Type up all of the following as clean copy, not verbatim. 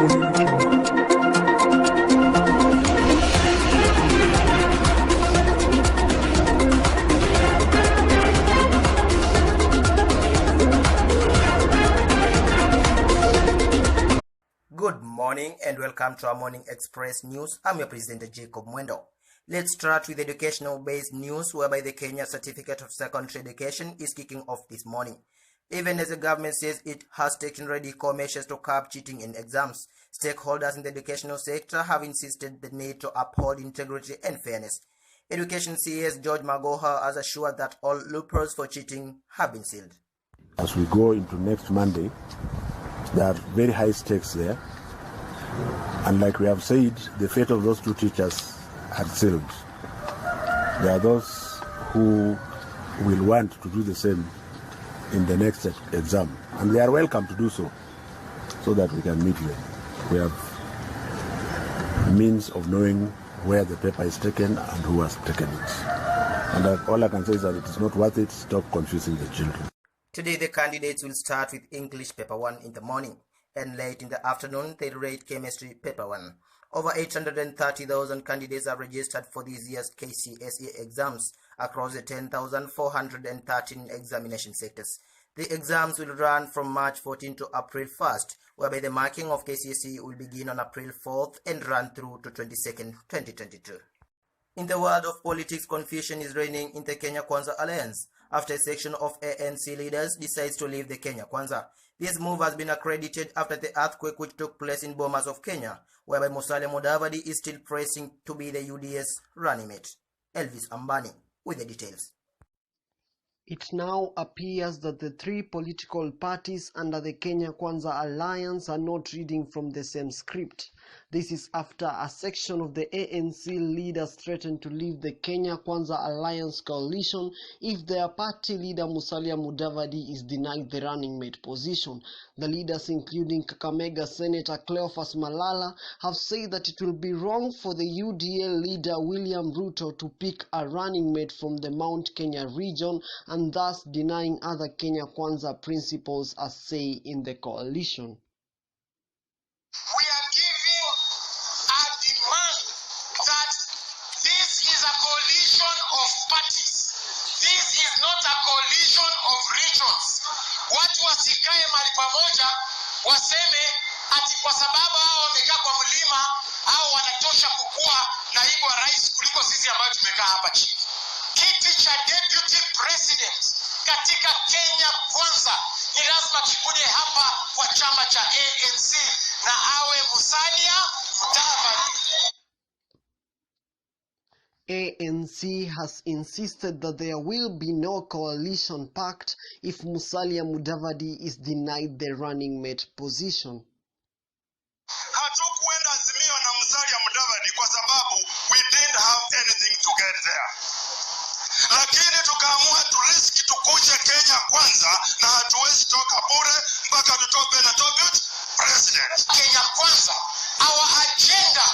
Good morning and welcome to our Morning Express News. I'm your presenter Jacob Mwendo. Let's start with educational-based news, whereby the Kenya Certificate of Secondary Education is kicking off this morning. Even as the government says it has taken radical measures to curb cheating in exams, stakeholders in the educational sector have insisted the need to uphold integrity and fairness. Education CS George Magoha has assured that all loopholes for cheating have been sealed. As we go into next Monday, there are very high stakes there. And like we have said, the fate of those two teachers had sealed. There are those who will want to do the same in the next exam. And they are welcome to do so that we can meet them. We have means of knowing where the paper is taken and who has taken it. And all I can say is that it is not worth it. Stop confusing the children. Today, the candidates will start with English Paper 1 in the morning, and late in the afternoon, they rate Chemistry Paper 1. Over 830,000 candidates are registered for this year's KCSE exams across the 10,413 examination sectors. The exams will run from March 14 to April 1st, whereby the marking of KCSE will begin on April 4th and run through to 22nd, 2022. In the world of politics, confusion is reigning in the Kenya Kwanza Alliance after a section of ANC leaders decides to leave the Kenya Kwanza. This move has been accredited after the earthquake which took place in Bomas of Kenya, whereby Mudavadi is still pressing to be the UDA's running mate. Elvis Ambani with the details. It now appears that the three political parties under the Kenya Kwanza Alliance are not reading from the same script. This is after a section of the ANC leaders threatened to leave the Kenya Kwanza Alliance coalition if their party leader Musalia Mudavadi is denied the running mate position. The leaders, including Kakamega Senator Cleophas Malala, have said that it will be wrong for the UDA leader William Ruto to pick a running mate from the Mount Kenya region and thus denying other Kenya Kwanza principles a say in the coalition. We are giving a demand that this is a coalition of parties. This is not a coalition of regions. Watu wasikae mahali pamoja waseme ati kwa sababu hao wamekaa kwa mlima au wanatosha kukua naibu wa rais kuliko sisi ambao tumekaa hapa chini. Kiti cha deputy president katika Kenya Kwanza ni lazima kikuje hapa kwa chama cha ANC na awe Musalia Mudavadi. ANC has insisted that there will be no coalition pact if Musalia Mudavadi is denied the running mate position. Hatukuenda Azimio na Musalia Mudavadi kwa sababu we didn't have anything to get there. Lakini tukaamua turiski tukuje Kenya Kwanza na hatuwezi toka bure mpaka tutoke na deputy president. Kenya Kwanza, our agenda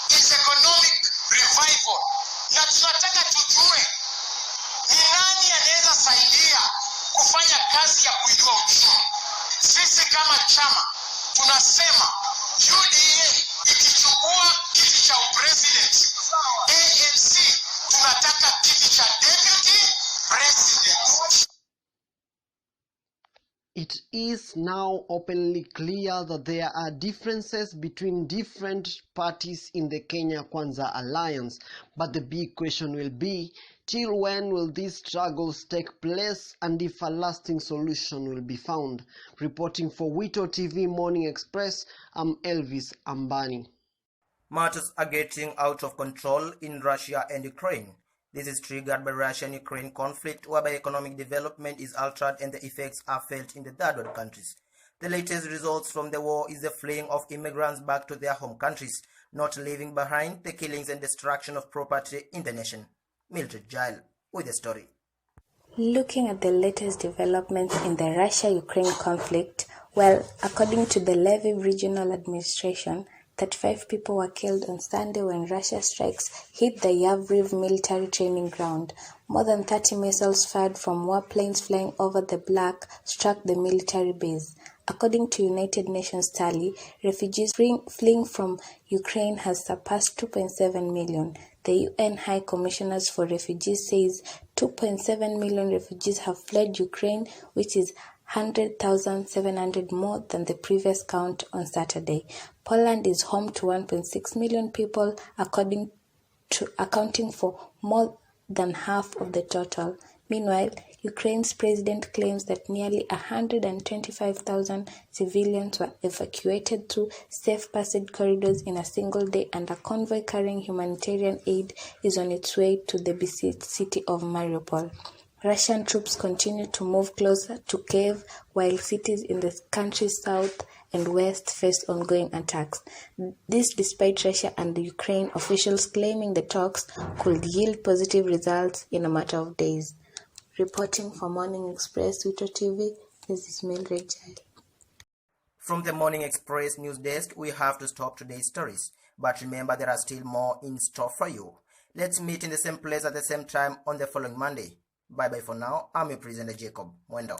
is economic revival. Na tunataka tujue ni nani anaweza saidia kufanya kazi ya kuinua uchumi. Sisi kama chama tunasema UDA ikichukua kiti cha upresident, ANC tunataka kiti cha deputy president. It is now openly clear that there are differences between different parties in the Kenya Kwanza Alliance, but the big question will be, till when will these struggles take place and if a lasting solution will be found? Reporting for Wito TV Morning Express, I'm Elvis Ambani. Matters are getting out of control in Russia and Ukraine. This is triggered by Russia-Ukraine conflict, whereby economic development is altered and the effects are felt in the third world countries. The latest results from the war is the fleeing of immigrants back to their home countries, not leaving behind the killings and destruction of property in the nation. Mildred Giles with the story. Looking at the latest developments in the Russia-Ukraine conflict, well, according to the Lviv Regional Administration, 35 people were killed on Sunday when Russia strikes hit the Yavriv military training ground. More than 30 missiles fired from warplanes flying over the Black struck the military base. According to United Nations tally, refugees fleeing from Ukraine has surpassed 2.7 million. The UN High Commissioner for Refugees says 2.7 million refugees have fled Ukraine, which is 100,700 more than the previous count on Saturday. Poland is home to 1.6 million people, accounting for more than half of the total. Meanwhile, Ukraine's president claims that nearly 125,000 civilians were evacuated through safe passage corridors in a single day, and a convoy carrying humanitarian aid is on its way to the besieged city of Mariupol. Russian troops continue to move closer to Kiev, while cities in the country's south and west face ongoing attacks. This despite Russia and the Ukraine officials claiming the talks could yield positive results in a matter of days. Reporting for Morning Express, Twitter TV, this is Mildred Jai. From the Morning Express news desk, we have to stop today's stories. But remember, there are still more in store for you. Let's meet in the same place at the same time on the following Monday. Bye-bye for now. I'm your presenter, Jacob Mwendo.